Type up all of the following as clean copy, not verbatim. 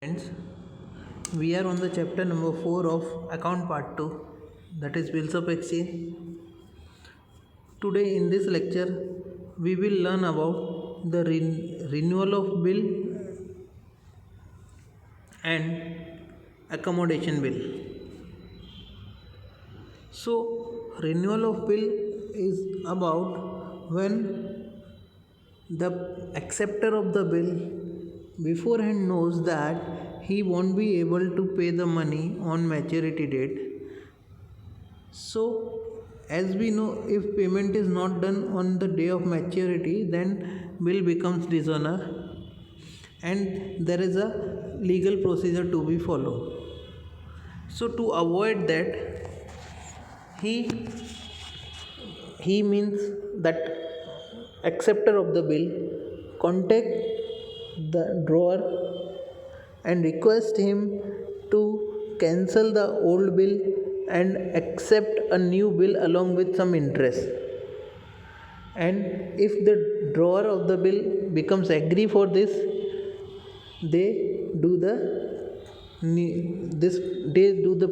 Friends, we are on the chapter number 4 of account part 2, that is bills of exchange. Today in this lecture we will learn about the renewal of bill and accommodation bill. So renewal of bill is about when the acceptor of the bill beforehand knows that he won't be able to pay the money on maturity date. So as we know, if payment is not done on the day of maturity, then bill becomes dishonor and there is a legal procedure to be followed. So to avoid that, he means that acceptor of the bill contact the drawer and request him to cancel the old bill and accept a new bill along with some interest. And if the drawer of the bill becomes agree for this, they do the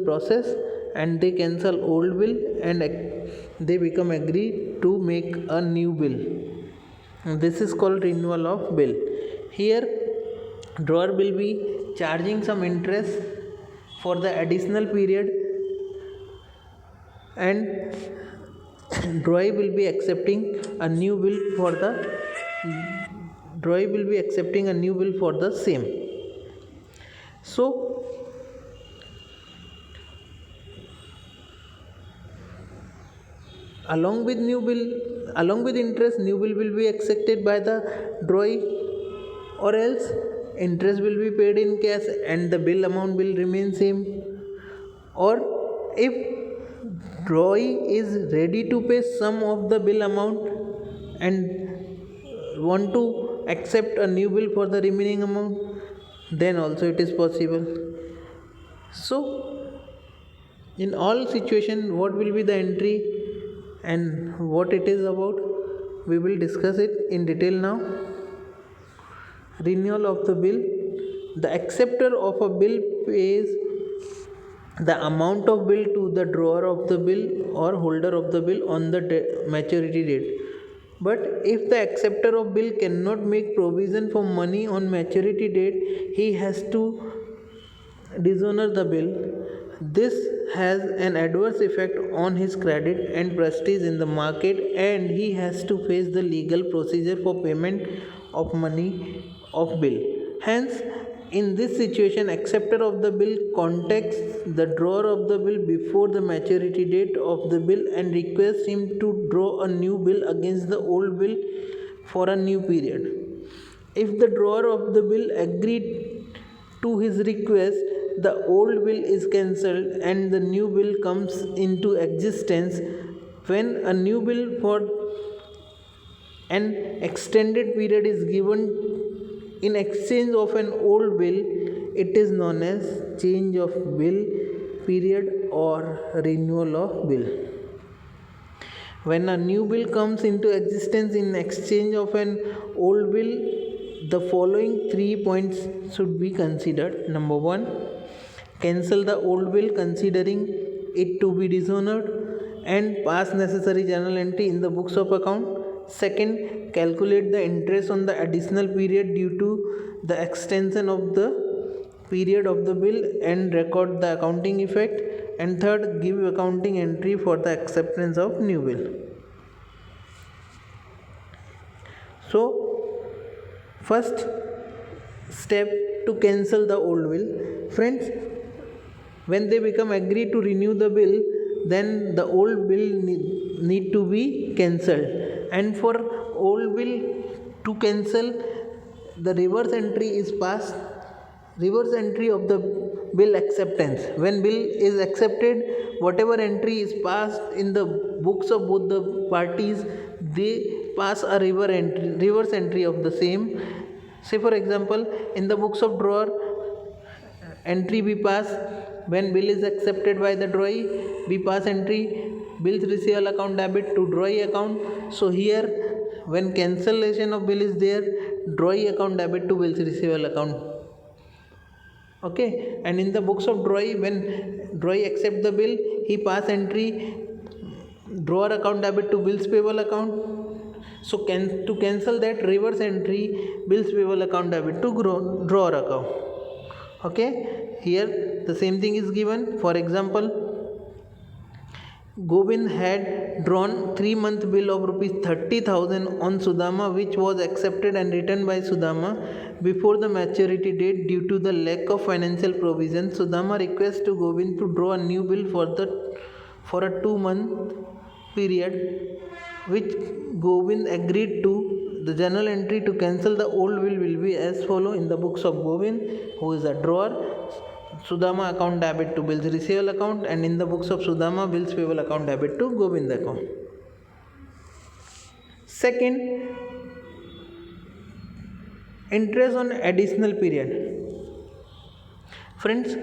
process and they cancel old bill and they become agree to make a new bill. This is called renewal of bill. Here drawer will be charging some interest for the additional period and drawer will be accepting a new bill for the same. So along with interest, new bill will be accepted by the drawer, or else interest will be paid in cash and the bill amount will remain same. Or if drawer is ready to pay some of the bill amount and want to accept a new bill for the remaining amount, then also it is possible. So in all situation, what will be the entry and what it is about, we will discuss it in detail now. Renewal of the bill. The acceptor of a bill pays the amount of bill to the drawer of the bill or holder of the bill on the maturity date. But if the acceptor of bill cannot make provision for money on maturity date, he has to dishonor the bill. This has an adverse effect on his credit and prestige in the market, and he has to face the legal procedure for payment of money of bill. Hence, in this situation, acceptor of the bill contacts the drawer of the bill before the maturity date of the bill and requests him to draw a new bill against the old bill for a new period. If the drawer of the bill agreed to his request, the old bill is cancelled and the new bill comes into existence. When a new bill for an extended period is given in exchange of an old bill, it is known as change of bill period or renewal of bill. When a new bill comes into existence in exchange of an old bill, the following 3 points should be considered. Number 1, cancel the old bill considering it to be dishonored and pass necessary journal entry in the books of account. Second, calculate the interest on the additional period due to the extension of the period of the bill and record the accounting effect. And third, give accounting entry for the acceptance of new bill. So first step to cancel the old bill. Friends, when they become agree to renew the bill, then the old bill need to be cancelled. And for old bill to cancel, the reverse entry is passed. Reverse entry of the bill acceptance. When bill is accepted, whatever entry is passed in the books of both the parties, they pass a reverse entry of the same. Say for example, in the books of drawer, entry we pass when bill is accepted by the drawer, we pass entry bills receivable account debit to drawer account. So here when cancellation of bill is there, drawer account debit to bills receivable account. Okay, and in the books of drawee, when drawee accept the bill, he pass entry drawer account debit to bills payable account. So to cancel that, reverse entry bills payable account debit to drawer account. Okay, here the same thing is given. For example, Govind had drawn 3-month bill of rupees 30,000 on Sudama, which was accepted and returned by Sudama before the maturity date due to the lack of financial provision. Sudama requests to Govind to draw a new bill for a 2-month period, which Govind agreed to. The journal entry to cancel the old bill will be as follow in the books of Govind, who is a drawer. Sudama account debit to bills receivable account, and in the books of Sudama, bills payable account debit to Govind account. Second, interest on additional period. Friends,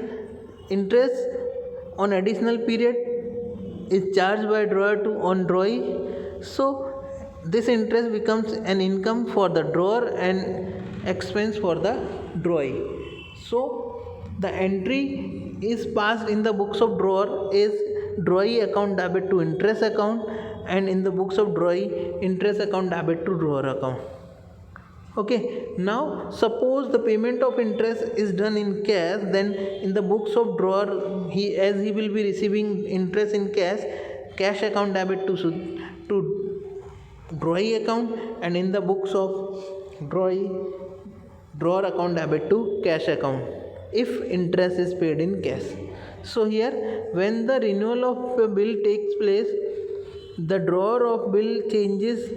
interest on additional period is charged by drawer on drawee. So this interest becomes an income for the drawer and expense for the drawee. So the entry is passed in the books of drawer is drawee account debit to interest account, and in the books of drawee, interest account debit to drawer account. Okay, now suppose the payment of interest is done in cash, then in the books of drawer, as he will be receiving interest in cash account debit to drawee account, and in the books of drawee, drawer account debit to cash account if interest is paid in cash. So here, when the renewal of a bill takes place, the drawer of bill charges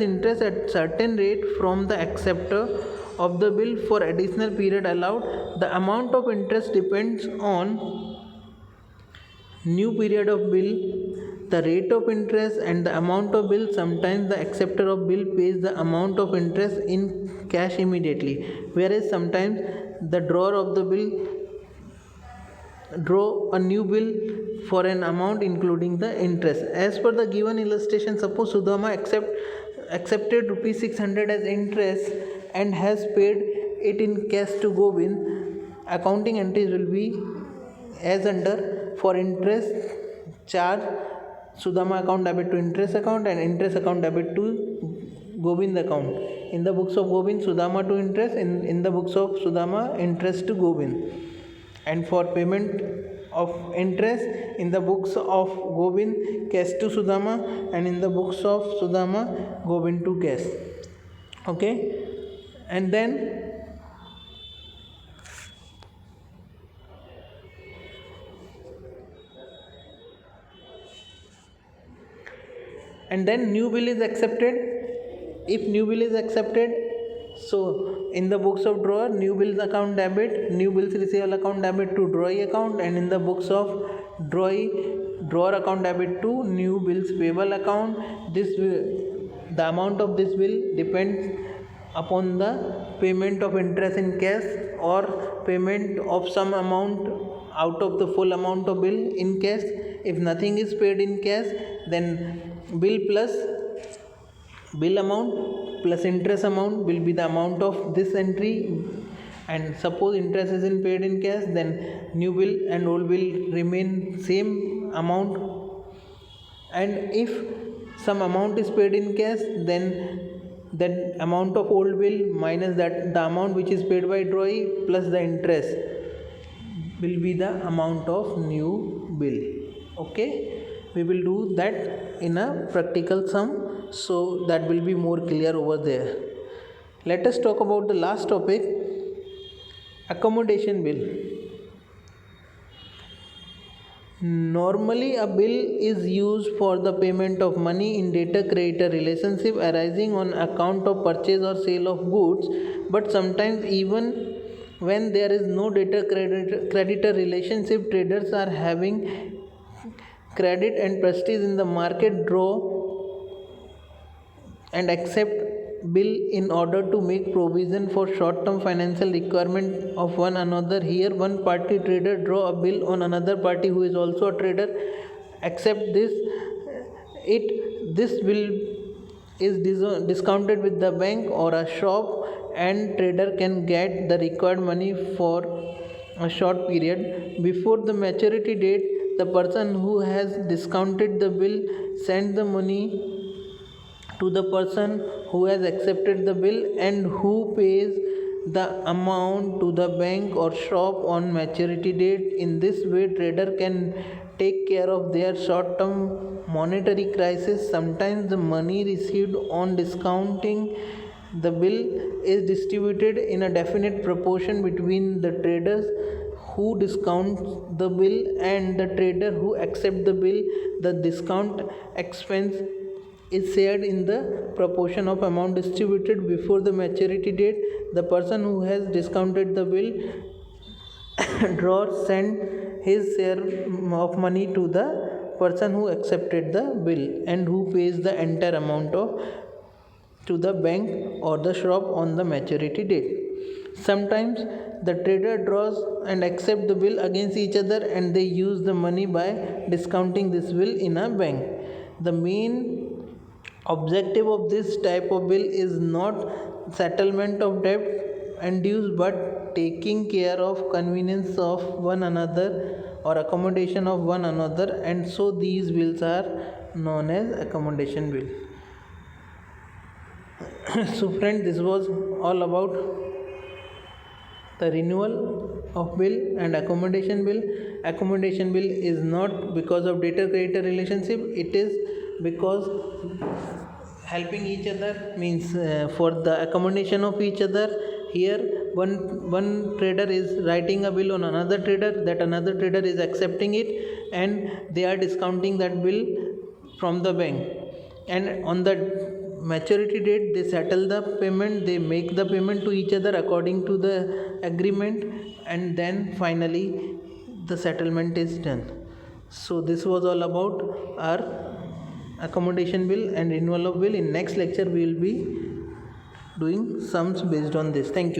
interest at certain rate from the acceptor of the bill for additional period allowed. The amount of interest depends on new period of bill, the rate of interest, and the amount of bill. Sometimes the acceptor of bill pays the amount of interest in cash immediately, whereas sometimes the drawer of the bill draw a new bill for an amount including the interest. As per the given illustration, suppose Sudama accepted rupees 600 as interest and has paid it in cash to Govind. Accounting entries will be as under: for interest charge, Sudama account debit to interest account, and interest account debit to Govind account. In the books of Govind, Sudama to interest, in the books of Sudama, interest to Govind. And for payment of interest, in the books of Govind, cash to Sudama, and in the books of Sudama, Govind to cash. Okay, and then new bill is accepted. If new bill is accepted, so in the books of drawer, new bills account debit, new bills receivable account debit to drawee account, and in the books of drawee, drawer account debit to new bills payable account. The amount of this bill depends upon the payment of interest in cash or payment of some amount out of the full amount of bill in cash. If nothing is paid in cash, then bill plus bill amount plus interest amount will be the amount of this entry. And suppose interest isn't paid in cash, then new bill and old bill remain same amount. And if some amount is paid in cash, then that amount of old bill minus that the amount which is paid by drawee plus the interest will be the amount of new bill. Okay, we will do that in a practical sum, so that will be more clear over there. Let us talk about the last topic, accommodation bill. Normally, a bill is used for the payment of money in debtor-creditor relationship arising on account of purchase or sale of goods, but sometimes even when there is no debtor-creditor relationship, traders are having credit and prestige in the market draw and accept bill in order to make provision for short-term financial requirement of one another. Here one party trader draw a bill on another party who is also a trader, accept this bill is discounted with the bank or a shop, and trader can get the required money for a short period. Before the maturity date, the person who has discounted the bill sends the money to the person who has accepted the bill and who pays the amount to the bank or shop on maturity date. In this way, trader can take care of their short-term monetary crisis. Sometimes the money received on discounting the bill is distributed in a definite proportion between the traders who discount the bill and the trader who accept the bill. The discount expense is shared in the proportion of amount distributed before the maturity date. The person who has discounted the bill drawer send his share of money to the person who accepted the bill and who pays the entire amount of to the bank or the shop on the maturity date. Sometimes the trader draws and accept the bill against each other and they use the money by discounting this bill in a bank. The main objective of this type of bill is not settlement of debt and dues but taking care of convenience of one another or accommodation of one another, and so these bills are known as accommodation bill. So friend, this was all about the renewal of bill and accommodation bill. Accommodation bill is not because of debtor creditor relationship, it is because helping each other means for the accommodation of each other. Here one trader is writing a bill on another trader, that another trader is accepting it and they are discounting that bill from the bank, and on the maturity date they settle the payment, they make the payment to each other according to the agreement, and then finally the settlement is done. So this was all about our accommodation bill and renewal of bill. In next lecture we will be doing sums based on this. Thank you.